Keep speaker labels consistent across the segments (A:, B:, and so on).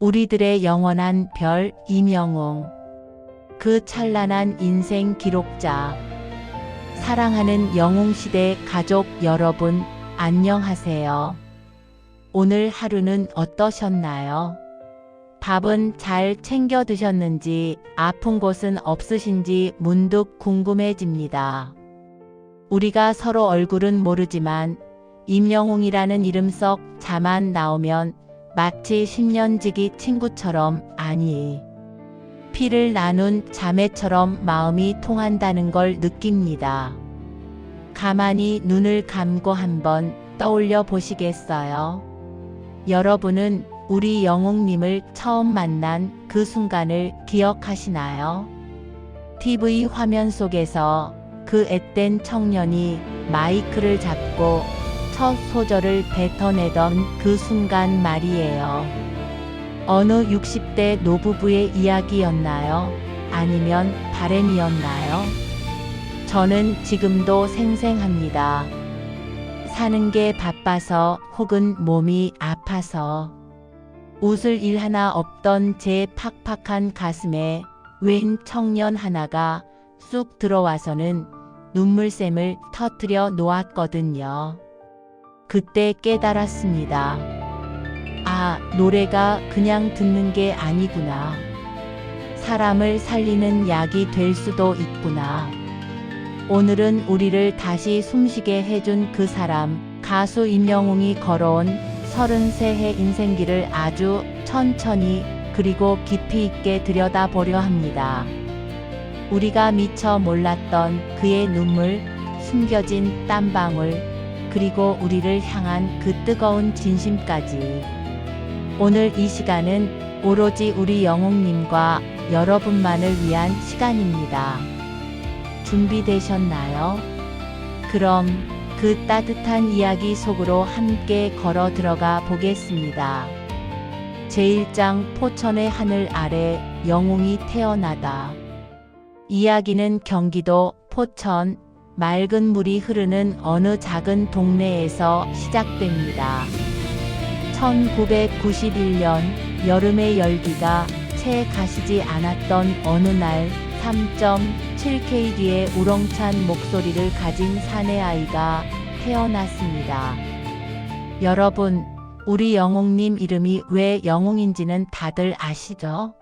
A: 우리들의 영원한 별 임영웅. 그 찬란한 인생 기록자. 사랑하는 영웅시대 가족 여러분, 안녕하세요. 오늘 하루는 어떠셨나요? 밥은 잘 챙겨 드셨는지, 아픈 곳은 없으신지 문득 궁금해집니다. 우리가 서로 얼굴은 모르지만 임영웅이라는 이름 속 자만 나오면 마치 10년지기 친구처럼, 아니, 피를 나눈 자매처럼 마음이 통한다는 걸 느낍니다. 가만히 눈을 감고 한번 떠올려 보시겠어요? 여러분은 우리 영웅님을 처음 만난 그 순간을 기억하시나요? TV 화면 속에서 그 앳된 청년이 마이크를 잡고 첫 소절을 뱉어내던 그 순간 말이에요. 어느 60대 노부부의 이야기였나요? 아니면 바램이었나요? 저는 지금도 생생합니다. 사는 게 바빠서 혹은 몸이 아파서 웃을 일 하나 없던 제 팍팍한 가슴에 웬 청년 하나가 쑥 들어와서는 눈물샘을 터뜨려 놓았거든요. 그때 깨달았습니다. 아, 노래가 그냥 듣는 게 아니구나. 사람을 살리는 약이 될 수도 있구나. 오늘은 우리를 다시 숨쉬게 해준 그 사람, 가수 임영웅이 걸어온 33해 인생길을 아주 천천히 그리고 깊이 있게 들여다보려 합니다. 우리가 미처 몰랐던 그의 눈물, 숨겨진 땀방울, 그리고 우리를 향한 그 뜨거운 진심까지. 오늘 이 시간은 오로지 우리 영웅님과 여러분만을 위한 시간입니다. 준비되셨나요? 그럼 그 따뜻한 이야기 속으로 함께 걸어 들어가 보겠습니다. 제1장 포천의 하늘 아래 영웅이 태어나다. 이야기는 경기도 포천, 맑은 물이 흐르는 어느 작은 동네에서 시작됩니다. 1991년 여름의 열기가 채 가시지 않았던 어느 날 3.7kg의 우렁찬 목소리를 가진 사내아이가 태어났습니다. 여러분, 우리 영웅님 이름이 왜 영웅인지는 다들 아시죠?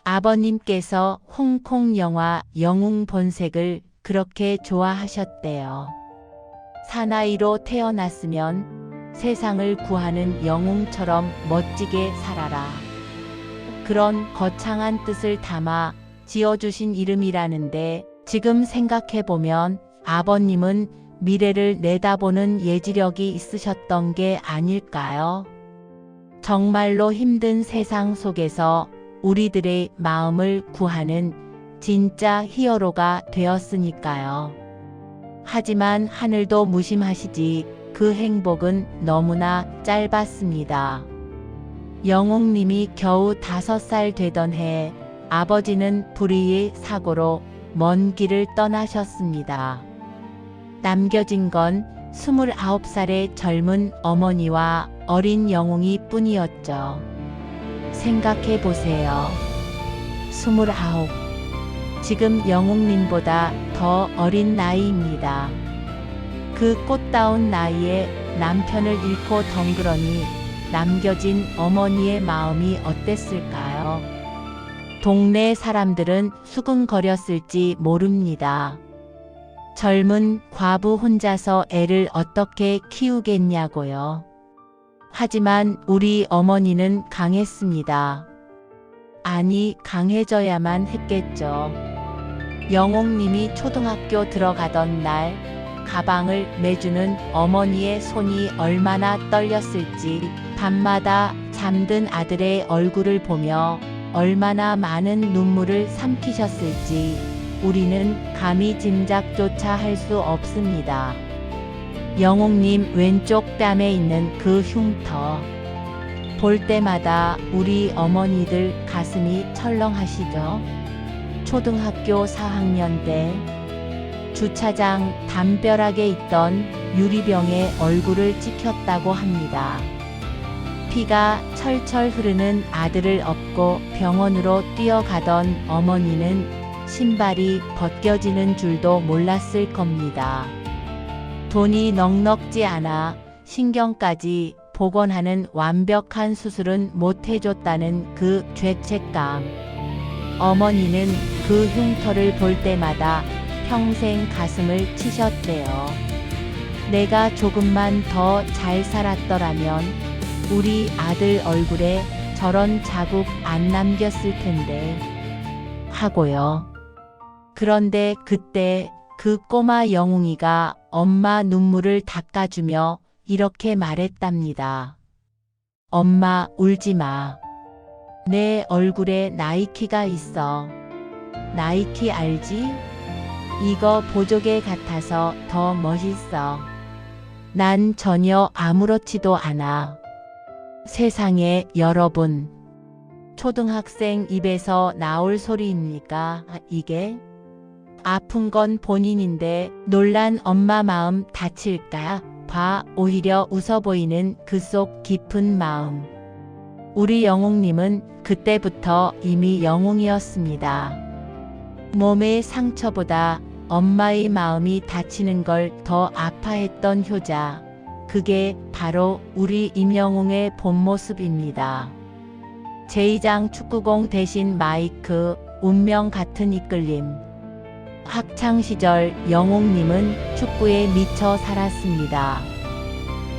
A: 아버님께서 홍콩 영화 영웅 본색을 그렇게 좋아하셨대요. 사나이로 태어났으면 세상을 구하는 영웅처럼 멋지게 살아라. 그런 거창한 뜻을 담아 지어주신 이름이라는데, 지금 생각해보면 아버님은 미래를 내다보는 예지력이 있으셨던 게 아닐까요? 정말로 힘든 세상 속에서 우리들의 마음을 구하는 진짜 히어로가 되었으니까요. 하지만 하늘도 무심하시지, 그 행복은 너무나 짧았습니다. 영웅님이 겨우 5살 되던 해, 아버지는 불의의 사고로 먼 길을 떠나셨습니다. 남겨진 건 29살의 젊은 어머니와 어린 영웅이 뿐이었죠. 생각해 보세요. 29. 지금 영웅님보다 더 어린 나이입니다. 그 꽃다운 나이에 남편을 잃고 덩그러니 남겨진 어머니의 마음이 어땠을까요? 동네 사람들은 수근거렸을지 모릅니다. 젊은 과부 혼자서 애를 어떻게 키우겠냐고요. 하지만 우리 어머니는 강했습니다. 아니, 강해져야만 했겠죠. 영웅님이 초등학교 들어가던 날, 가방을 매주는 어머니의 손이 얼마나 떨렸을지, 밤마다 잠든 아들의 얼굴을 보며 얼마나 많은 눈물을 삼키셨을지 우리는 감히 짐작조차 할 수 없습니다. 영웅님 왼쪽 뺨에 있는 그 흉터, 볼 때마다 우리 어머니들 가슴이 철렁하시죠? 초등학교 4학년 때 주차장 담벼락에 있던 유리병에 얼굴을 찍혔다고 합니다. 피가 철철 흐르는 아들을 업고 병원으로 뛰어가던 어머니는 신발이 벗겨지는 줄도 몰랐을 겁니다. 돈이 넉넉지 않아 신경까지 복원하는 완벽한 수술은 못 해줬다는 그 죄책감. 어머니는 그 흉터를 볼 때마다 평생 가슴을 치셨대요. 내가 조금만 더 잘 살았더라면 우리 아들 얼굴에 저런 자국 안 남겼을 텐데 하고요. 그런데 그때 그 꼬마 영웅이가 엄마 눈물을 닦아주며 이렇게 말했답니다. 엄마, 울지 마. 내 얼굴에 나이키가 있어. 나이키 알지? 이거 보조개 같아서 더 멋있어. 난 전혀 아무렇지도 않아. 세상에 여러분. 초등학생 입에서 나올 소리입니까? 이게? 아픈 건 본인인데 놀란 엄마 마음 다칠까 봐 오히려 웃어 보이는 그 속 깊은 마음. 우리 영웅님은 그때부터 이미 영웅이었습니다. 몸의 상처보다 엄마의 마음이 다치는 걸 더 아파했던 효자. 그게 바로 우리 임영웅의 본 모습입니다. 제2장 축구공 대신 마이크, 운명 같은 이끌림. 학창시절 영웅님은 축구에 미쳐 살았습니다.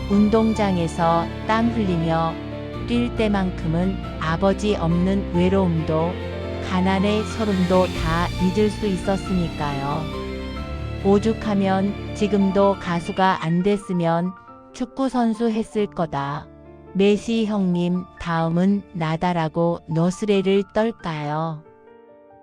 A: 운동장에서 땀 흘리며 뛸 때만큼은 아버지 없는 외로움도 가난의 서름도 다 잊을 수 있었으니까요. 오죽하면 지금도 가수가 안 됐으면 축구 선수 했을 거다. 메시 형님 다음은 나다라고 너스레를 떨까요.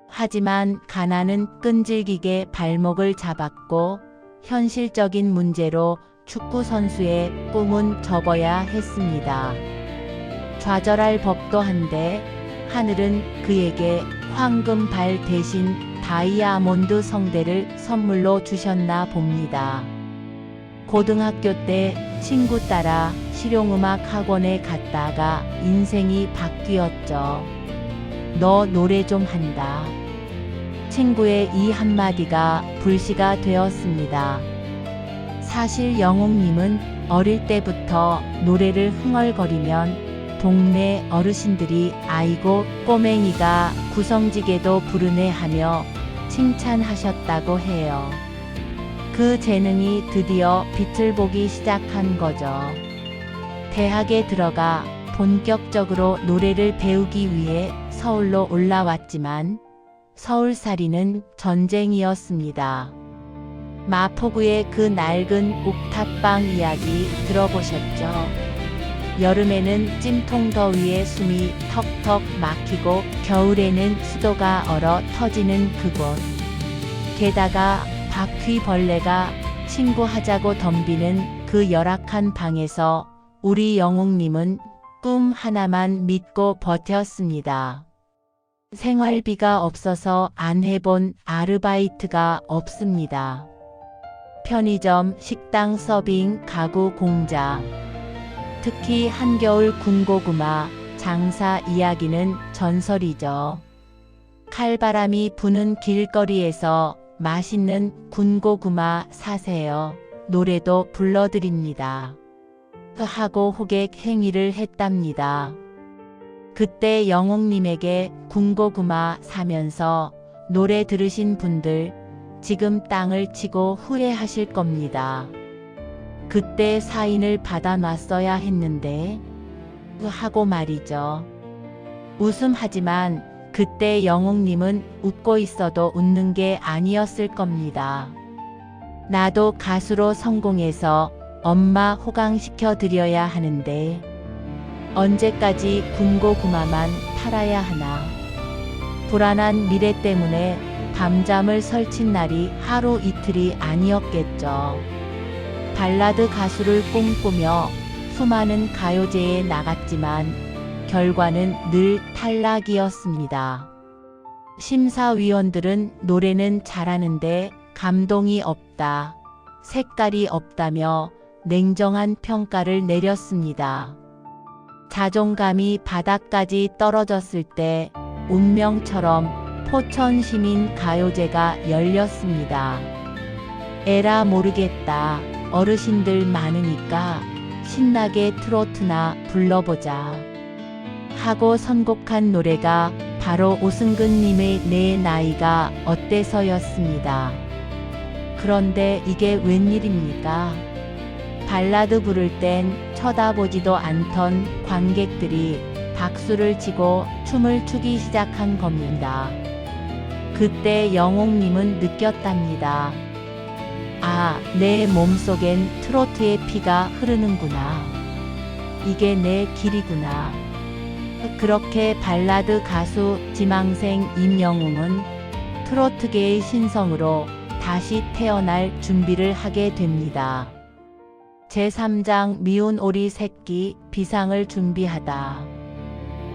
A: 하지만 가난은 끈질기게 발목을 잡았고 현실적인 문제로 축구 선수의 꿈은 접어야 했습니다. 좌절할 법도 한데 하늘은 그에게 황금발 대신 다이아몬드 성대를 선물로 주셨나 봅니다. 고등학교 때 친구 따라 실용음악 학원에 갔다가 인생이 바뀌었죠. 너 노래 좀 한다. 친구의 이 한마디가 불씨가 되었습니다. 사실 영웅님은 어릴 때부터 노래를 흥얼거리면 동네 어르신들이 아이고 꼬맹이가 구성지게도 부르네 하며 칭찬하셨다고 해요. 그 재능이 드디어 빛을 보기 시작한 거죠. 대학에 들어가 본격적으로 노래를 배우기 위해 서울로 올라왔지만 서울살이는 전쟁이었습니다. 마포구의 그 낡은 옥탑방 이야기 들어보셨죠? 여름에는 찜통 더위에 숨이 턱턱 막히고 겨울에는 수도가 얼어 터지는 그곳. 게다가 바퀴벌레가 친구하자고 덤비는 그 열악한 방에서 우리 영웅님은 꿈 하나만 믿고 버텼습니다. 생활비가 없어서 안 해본 아르바이트가 없습니다. 편의점, 식당 서빙, 가구 공장. 특히 한겨울 군고구마 장사 이야기는 전설이죠. 칼바람이 부는 길거리에서 맛있는 군고구마 사세요. 노래도 불러드립니다. 하고 호객 행위를 했답니다. 그때 영웅님에게 군고구마 사면서 노래 들으신 분들 지금 땅을 치고 후회하실 겁니다. 그때 사인을 받아놨어야 했는데 하고 말이죠. 웃음하지만 그때 영웅님은 웃고 있어도 웃는 게 아니었을 겁니다. 나도 가수로 성공해서 엄마 호강시켜 드려야 하는데 언제까지 군고구마만 팔아야 하나. 불안한 미래 때문에 밤잠을 설친 날이 하루 이틀이 아니었겠죠. 발라드 가수를 꿈꾸며 수많은 가요제에 나갔지만 결과는 늘 탈락이었습니다. 심사위원들은 노래는 잘하는데 감동이 없다, 색깔이 없다며 냉정한 평가를 내렸습니다. 자존감이 바닥까지 떨어졌을 때 운명처럼 포천시민 가요제가 열렸습니다. 에라 모르겠다. 어르신들 많으니까 신나게 트로트나 불러보자 하고 선곡한 노래가 바로 오승근님의 내 나이가 어때서였습니다. 그런데 이게 웬일입니까? 발라드 부를 땐 쳐다보지도 않던 관객들이 박수를 치고 춤을 추기 시작한 겁니다. 그때 영옥님은 느꼈답니다. 아, 내 몸속엔 트로트의 피가 흐르는구나. 이게 내 길이구나. 그렇게 발라드 가수 지망생 임영웅은 트로트계의 신성으로 다시 태어날 준비를 하게 됩니다. 제3장 미운 오리 새끼 비상을 준비하다.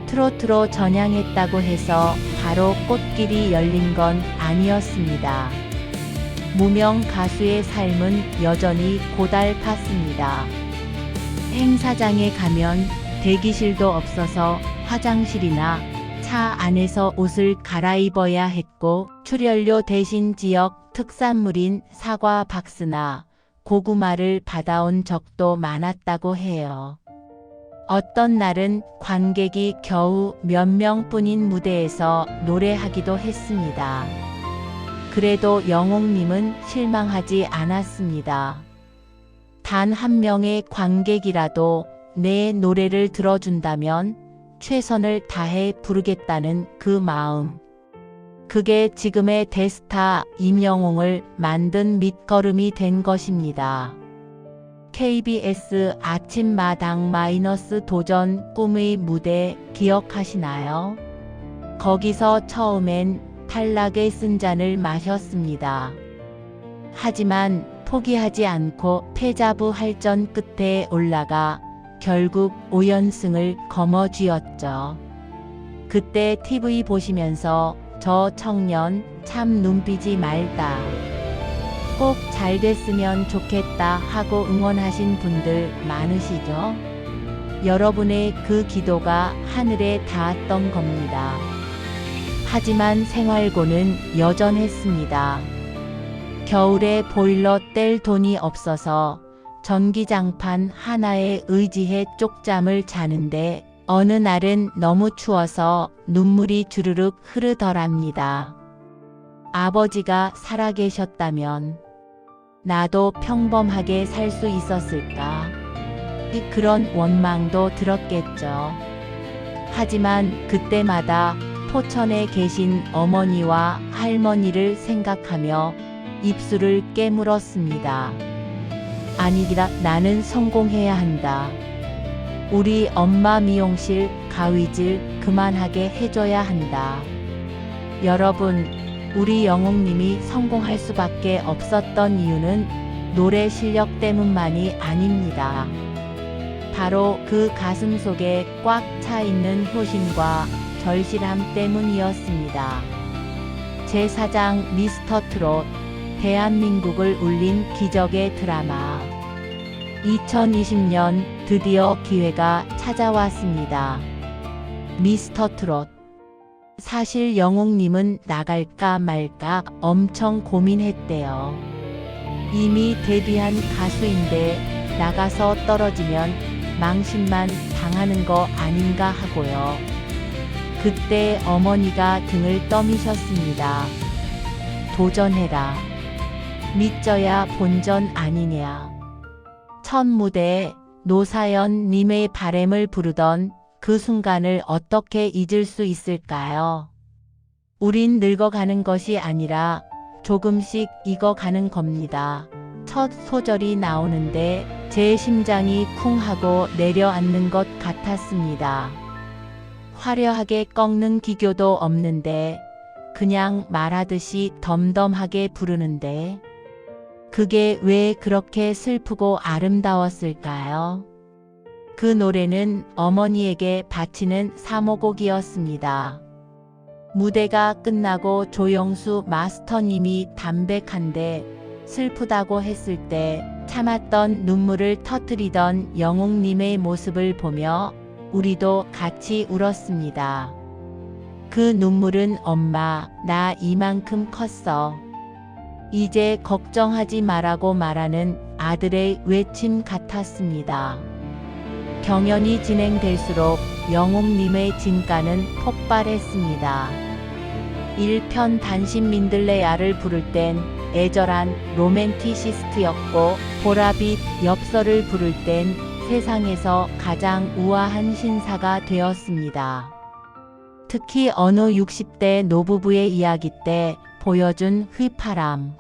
A: 트로트로 전향했다고 해서 바로 꽃길이 열린 건 아니었습니다. 무명 가수의 삶은 여전히 고달팠습니다. 행사장에 가면 대기실도 없어서 화장실이나 차 안에서 옷을 갈아입어야 했고 출연료 대신 지역 특산물인 사과 박스나 고구마를 받아온 적도 많았다고 해요. 어떤 날은 관객이 겨우 몇 명뿐인 무대에서 노래하기도 했습니다. 그래도 영옥님은 실망하지 않았습니다. 단 한 명의 관객이라도 내 노래를 들어준다면 최선을 다해 부르겠다는 그 마음. 그게 지금의 대스타 임영웅을 만든 밑거름이 된 것입니다. KBS 아침마당 마이너스 도전 꿈의 무대 기억하시나요? 거기서 처음엔 탈락의 쓴잔을 마셨습니다. 하지만 포기하지 않고 패자부 할전 끝에 올라가 결국 5연승을 거머쥐었죠. 그때 TV 보시면서 저 청년 참 눈비지 말다. 꼭 잘 됐으면 좋겠다 하고 응원하신 분들 많으시죠? 여러분의 그 기도가 하늘에 닿았던 겁니다. 하지만 생활고는 여전했습니다. 겨울에 보일러 뗄 돈이 없어서 전기장판 하나에 의지해 쪽잠을 자는데 어느 날은 너무 추워서 눈물이 주르륵 흐르더랍니다. 아버지가 살아계셨다면 나도 평범하게 살 수 있었을까? 그런 원망도 들었겠죠. 하지만 그때마다 포천에 계신 어머니와 할머니를 생각하며 입술을 깨물었습니다. 아니라 나는 성공해야 한다. 우리 엄마 미용실 가위질 그만하게 해줘야 한다. 여러분, 우리 영웅님이 성공할 수밖에 없었던 이유는 노래 실력 때문만이 아닙니다. 바로 그 가슴 속에 꽉 차 있는 효심과 절실함 때문이었습니다. 제4장 미스터 트롯, 대한민국을 울린 기적의 드라마. 2020년 드디어 기회가 찾아왔습니다. 미스터 트롯. 사실 영웅님은 나갈까 말까 엄청 고민했대요. 이미 데뷔한 가수인데 나가서 떨어지면 망신만 당하는 거 아닌가 하고요. 그때 어머니가 등을 떠미셨습니다. 도전해라. 믿져야 본전 아니냐. 첫 무대에 노사연 님의 바램을 부르던 그 순간을 어떻게 잊을 수 있을까요? 우린 늙어가는 것이 아니라 조금씩 익어가는 겁니다. 첫 소절이 나오는데 제 심장이 쿵 하고 내려앉는 것 같았습니다. 화려하게 꺾는 기교도 없는데 그냥 말하듯이 덤덤하게 부르는데 그게 왜 그렇게 슬프고 아름다웠을까요? 그 노래는 어머니에게 바치는 사모곡이었습니다. 무대가 끝나고 조영수 마스터님이 담백한데 슬프다고 했을 때 참았던 눈물을 터뜨리던 영웅님의 모습을 보며 우리도 같이 울었습니다. 그 눈물은 엄마, 나 이만큼 컸어. 이제 걱정하지 말라고 말하는 아들의 외침 같았습니다. 경연이 진행될수록 영웅님의 진가는 폭발했습니다. 1편 단신 민들레야를 부를 땐 애절한 로맨티시스트였고 보라빛 엽서를 부를 땐 세상에서 가장 우아한 신사가 되었습니다. 특히 어느 60대 노부부의 이야기 때 보여준 휘파람.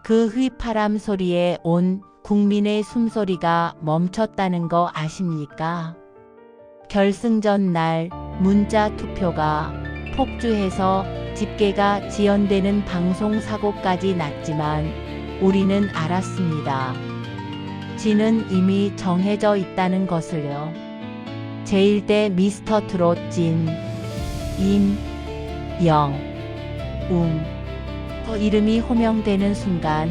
A: 그 휘파람 소리에 온 국민의 숨소리가 멈췄다는 거 아십니까? 결승전 날 문자 투표가 폭주해서 집계가 지연되는 방송사고까지 났지만 우리는 알았습니다. 진은 이미 정해져 있다는 것을요. 제1대 미스터 트롯 진, 임, 영, 이름이 호명되는 순간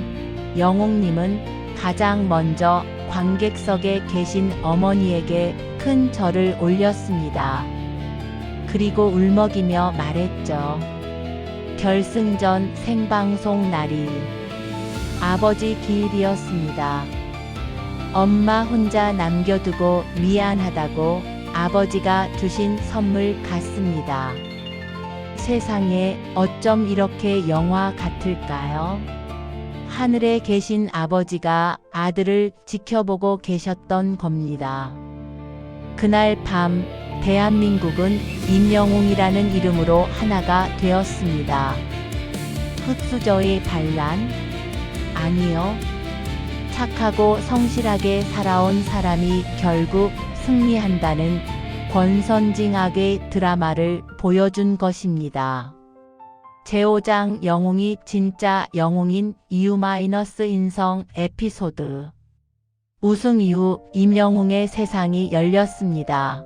A: 영웅님은 가장 먼저 관객석에 계신 어머니에게 큰 절을 올렸습니다. 그리고 울먹이며 말했죠. 결승전 생방송 날이 아버지 기일이었습니다. 엄마 혼자 남겨두고 미안하다고 아버지가 주신 선물 같습니다. 세상에 어쩜 이렇게 영화 같을까요? 하늘에 계신 아버지가 아들을 지켜보고 계셨던 겁니다. 그날 밤 대한민국은 임영웅이라는 이름으로 하나가 되었습니다. 흑수저의 반란? 아니요. 착하고 성실하게 살아온 사람이 결국 승리한다는 권선징악의 드라마를 보여준 것입니다. 제5장 영웅이 진짜 영웅인 이유-인성 에피소드. 우승 이후 임영웅의 세상이 열렸습니다.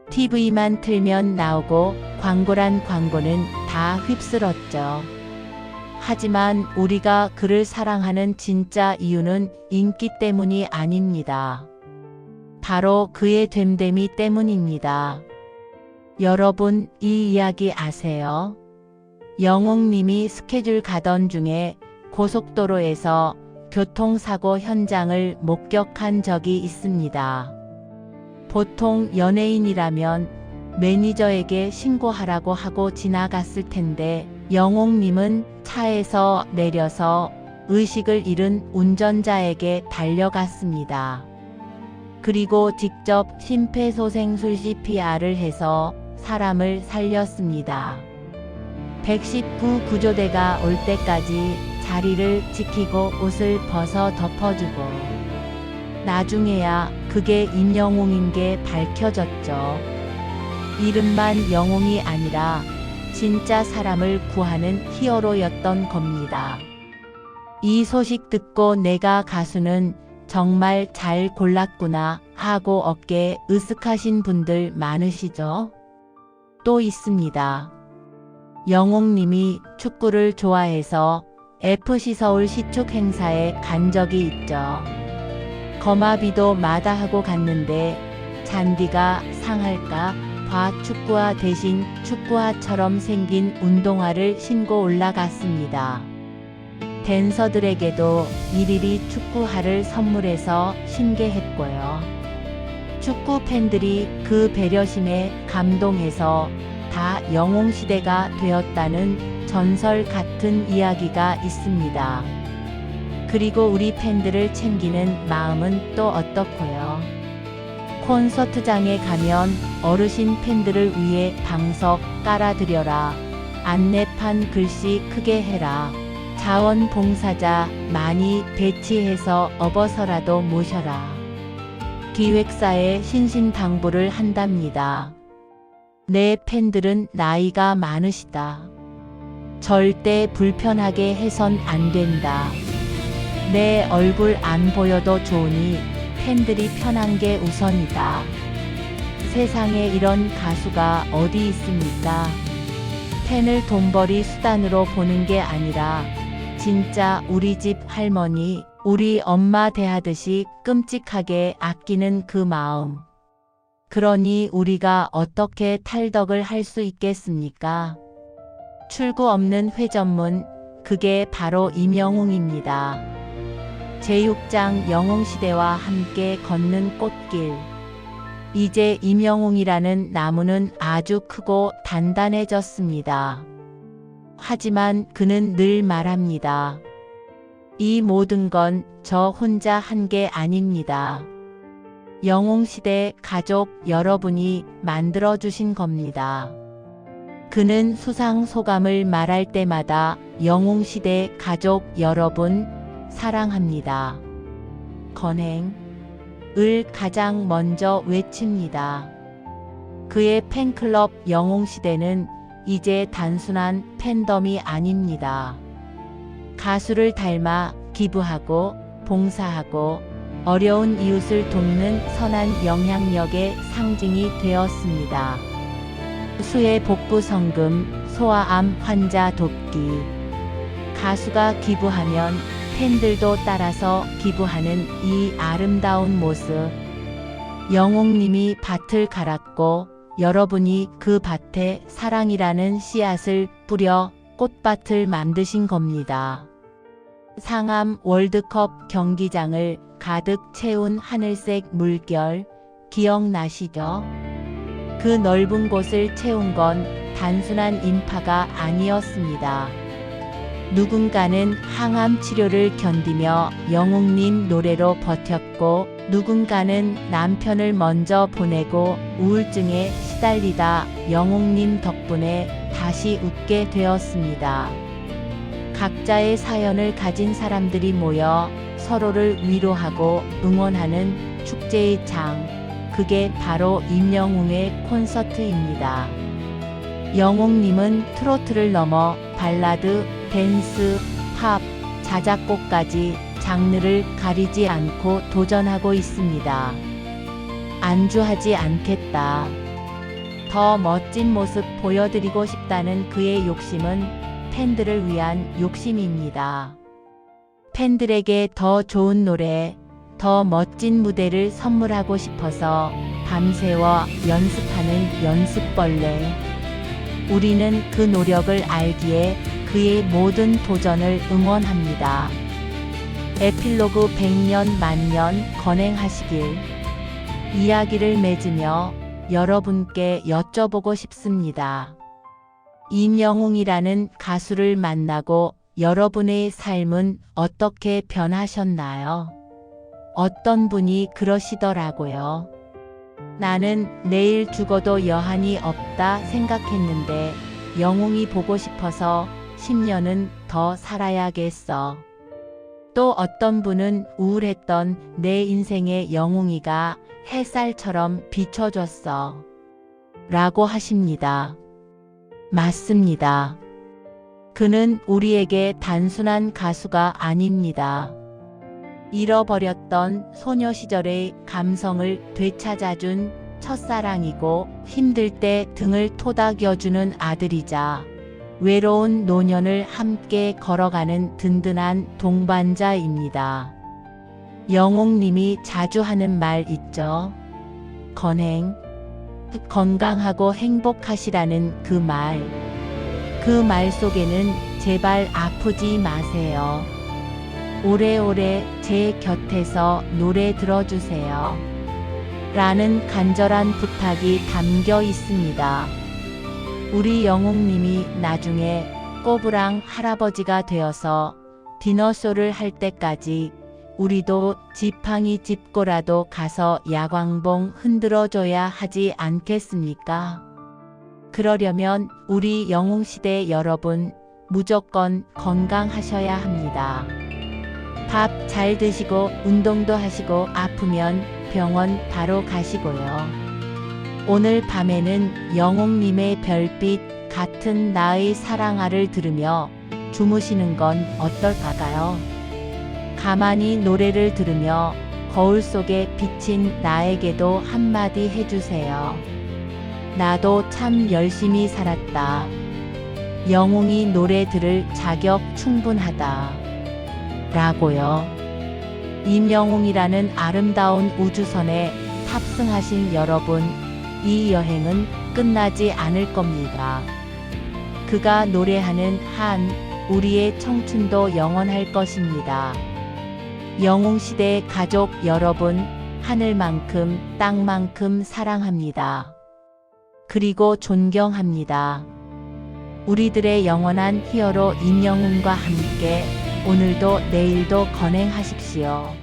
A: TV만 틀면 나오고 광고란 광고는 다 휩쓸었죠. 하지만 우리가 그를 사랑하는 진짜 이유는 인기 때문이 아닙니다. 바로 그의 됨됨이 때문입니다. 여러분 이 이야기 아세요? 영웅님이 스케줄 가던 중에 고속도로에서 교통사고 현장을 목격한 적이 있습니다. 보통 연예인이라면 매니저에게 신고하라고 하고 지나갔을 텐데 영웅님은 차에서 내려서 의식을 잃은 운전자에게 달려갔습니다. 그리고 직접 심폐소생술 CPR을 해서 사람을 살렸습니다. 119 구조대가 올 때까지 자리를 지키고 옷을 벗어 덮어주고 나중에야 그게 임영웅인 게 밝혀졌죠. 이름만 영웅이 아니라 진짜 사람을 구하는 히어로였던 겁니다. 이 소식 듣고 내가 가수는 정말 잘 골랐구나 하고 어깨에 으쓱하신 분들 많으시죠? 또 있습니다. 영웅님이 축구를 좋아해서 FC 서울 시축 행사에 간 적이 있죠. 거마비도 마다하고 갔는데 잔디가 상할까 봐 축구화 대신 축구화처럼 생긴 운동화를 신고 올라갔습니다. 댄서들에게도 일일이 축구화를 선물해서 신게 했고요. 축구 팬들이 그 배려심에 감동해서 다 영웅시대가 되었다는 전설 같은 이야기가 있습니다. 그리고 우리 팬들을 챙기는 마음은 또 어떻고요? 콘서트장에 가면 어르신 팬들을 위해 방석 깔아드려라. 안내판 글씨 크게 해라. 자원봉사자 많이 배치해서 업어서라도 모셔라. 기획사에 신신당부를 한답니다. 내 팬들은 나이가 많으시다. 절대 불편하게 해선 안 된다. 내 얼굴 안 보여도 좋으니 팬들이 편한 게 우선이다. 세상에 이런 가수가 어디 있습니까? 팬을 돈벌이 수단으로 보는 게 아니라 진짜 우리 집 할머니, 우리 엄마 대하듯이 끔찍하게 아끼는 그 마음. 그러니 우리가 어떻게 탈덕을 할 수 있겠습니까? 출구 없는 회전문, 그게 바로 임영웅입니다. 제6장 영웅시대와 함께 걷는 꽃길. 이제 임영웅이라는 나무는 아주 크고 단단해졌습니다. 하지만 그는 늘 말합니다. 이 모든 건 저 혼자 한 게 아닙니다. 영웅시대 가족 여러분이 만들어주신 겁니다. 그는 수상소감을 말할 때마다 영웅시대 가족 여러분 사랑합니다. 건행을 가장 먼저 외칩니다. 그의 팬클럽 영웅시대는 이제 단순한 팬덤이 아닙니다. 가수를 닮아 기부하고 봉사하고 어려운 이웃을 돕는 선한 영향력의 상징이 되었습니다. 수해 복구 성금, 소아암 환자 돕기. 가수가 기부하면 팬들도 따라서 기부하는 이 아름다운 모습. 영웅님이 밭을 갈았고 여러분이 그 밭에 사랑이라는 씨앗을 뿌려 꽃밭을 만드신 겁니다. 상암 월드컵 경기장을 가득 채운 하늘색 물결 기억나시죠? 그 넓은 곳을 채운 건 단순한 인파가 아니었습니다. 누군가는 항암 치료를 견디며 영웅님 노래로 버텼고, 누군가는 남편을 먼저 보내고 우울증에 시달리다 영웅님 덕분에 다시 웃게 되었습니다. 각자의 사연을 가진 사람들이 모여 서로를 위로하고 응원하는 축제의 장, 그게 바로 임영웅의 콘서트입니다. 영웅님은 트로트를 넘어 발라드, 댄스, 팝, 자작곡까지 장르를 가리지 않고 도전하고 있습니다. 안주하지 않겠다. 더 멋진 모습 보여드리고 싶다는 그의 욕심은 팬들을 위한 욕심입니다. 팬들에게 더 좋은 노래, 더 멋진 무대를 선물하고 싶어서 밤새워 연습하는 연습벌레. 우리는 그 노력을 알기에 그의 모든 도전을 응원합니다. 에필로그 100년 만년 건행하시길. 이야기를 맺으며 여러분께 여쭤보고 싶습니다. 임영웅이라는 가수를 만나고 여러분의 삶은 어떻게 변하셨나요? 어떤 분이 그러시더라고요. 나는 내일 죽어도 여한이 없다 생각했는데 영웅이 보고 싶어서 10년은 더 살아야겠어. 또 어떤 분은 우울했던 내 인생의 영웅이가 햇살처럼 비춰줬어. 라고 하십니다. 맞습니다. 그는 우리에게 단순한 가수가 아닙니다. 잃어버렸던 소녀 시절의 감성을 되찾아준 첫사랑이고, 힘들 때 등을 토닥여주는 아들이자 외로운 노년을 함께 걸어가는 든든한 동반자입니다. 영웅님이 자주 하는 말 있죠? 건강하고 행복하시라는 그 말. 그 말 속에는 제발 아프지 마세요. 오래오래 제 곁에서 노래 들어주세요. 라는 간절한 부탁이 담겨 있습니다. 우리 영웅님이 나중에 꼬부랑 할아버지가 되어서 디너쇼를 할 때까지 우리도 지팡이 짚고라도 가서 야광봉 흔들어줘야 하지 않겠습니까? 그러려면 우리 영웅시대 여러분 무조건 건강하셔야 합니다. 밥 잘 드시고 운동도 하시고 아프면 병원 바로 가시고요. 오늘 밤에는 영웅님의 별빛 같은 나의 사랑아를 들으며 주무시는 건 어떨까요? 가만히 노래를 들으며 거울 속에 비친 나에게도 한마디 해주세요. 나도 참 열심히 살았다. 영웅이 노래 들을 자격 충분하다. 라고요. 임영웅이라는 아름다운 우주선에 탑승하신 여러분, 이 여행은 끝나지 않을 겁니다. 그가 노래하는 한 우리의 청춘도 영원할 것입니다. 영웅시대 가족 여러분, 하늘만큼 땅만큼 사랑합니다. 그리고 존경합니다. 우리들의 영원한 히어로 임영웅과 함께 오늘도 내일도 건행하십시오.